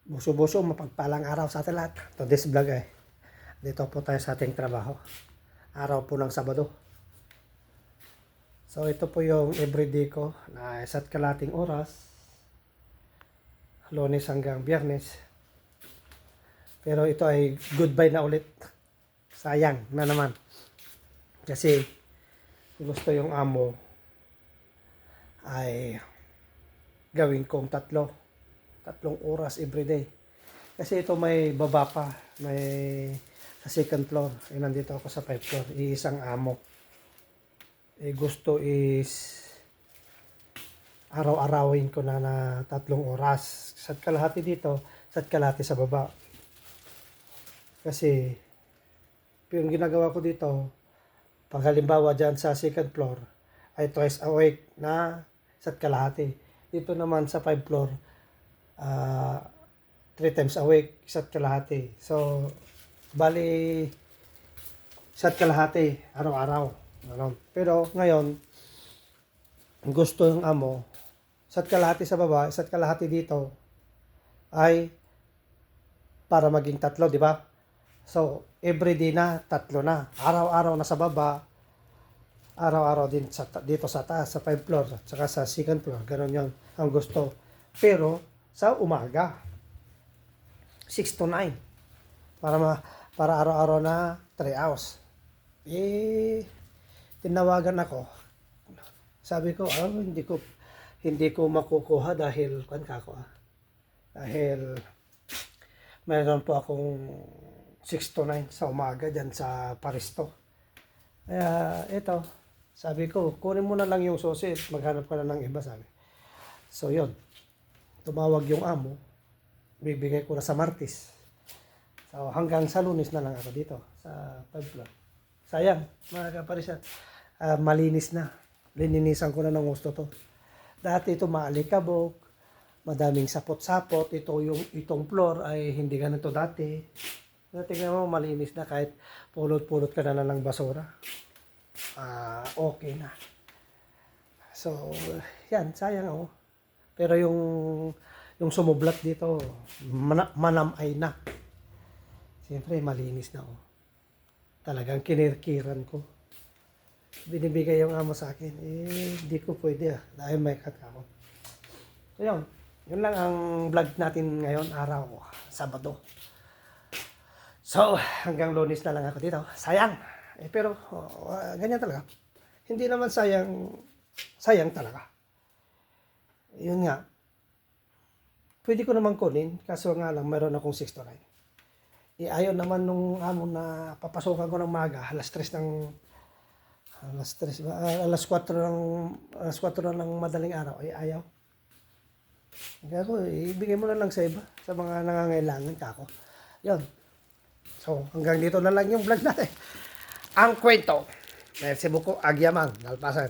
Buso-buso, mapagpalang araw sa atin lahat. Today's vlog dito po tayo sa ating trabaho. Araw po ng Sabado. So ito po yung everyday ko na isa't kalating oras. Lunes hanggang Biyernes. Pero ito ay goodbye na ulit. Sayang na naman. Kasi gusto yung amo ay gawin kong tatlong oras everyday. Kasi ito may baba pa, may sa second floor. Nandito ako sa 5th floor, iisang amo. Gusto is araw-arawin ko na 3 oras. Isa't kalahati dito, isa't kalahati sa baba. Kasi yung ginagawa ko dito, pag halimbawa dyan sa second floor, ay twice a week na isa't kalahati. Dito naman sa 5th floor, 3 times a week, isa't kalahati. So, bali, isa't kalahati, araw-araw. Pero ngayon, gusto ng amo, isa't kalahati sa baba, isa't kalahati dito, ay para maging 3, di ba? So, everyday na, 3 na. Araw-araw na sa baba, araw-araw din dito sa taas, sa 5th floor, at saka sa second floor. Ganon yun ang gusto. Pero, sa umaga, 6 to 9. Para araw-araw na 3 hours. Tinawagan ako. Sabi ko, hindi ko makukuha dahil dahil mayroon po akong 6 to 9 sa umaga dyan sa Paristo. Kaya ito, sabi ko, kunin mo na lang yung susi, maghanap ka na ng iba, sabi. So yun, tumawag yung amo, bibigay ko na sa Martes. So hanggang sa Lunes na lang ako dito sa 5th floor. Sayang, mga kaparisan, malinis na. Lininisan ko na ng gusto to. Dati ito maalikabok, madaming sapot-sapot. Itong floor ay hindi ganito dati. Tingnan mo, malinis na kahit pulot-pulot ka na ng basura. Okay na. So, yan, sayang ako. Pero yung sumublat dito, manamay na. Siyempre, malinis na ako. Talagang kinirkiran ko. Binibigay yung amo sa akin. Hindi ko pwede dahil may cut ako. So, yun lang ang vlog natin ngayon, araw, Sabado. So, hanggang Lunes na lang ako dito. Sayang. Pero, ganyan talaga. Hindi naman sayang talaga. Yun nga. Pwede ko naman kunin, kaso nga lang, meron akong 6 to 9. Ayaw naman nung amo na papasukan ko ng maga, alas 4 ng madaling araw, ayaw. Kaya ko, ibigay mo na lang sa iba, sa mga nangangailangan ka ako. Yun. So, hanggang dito na lang yung vlog natin. Ang kwento. Merci beaucoup, Agyamang, Nalpasan.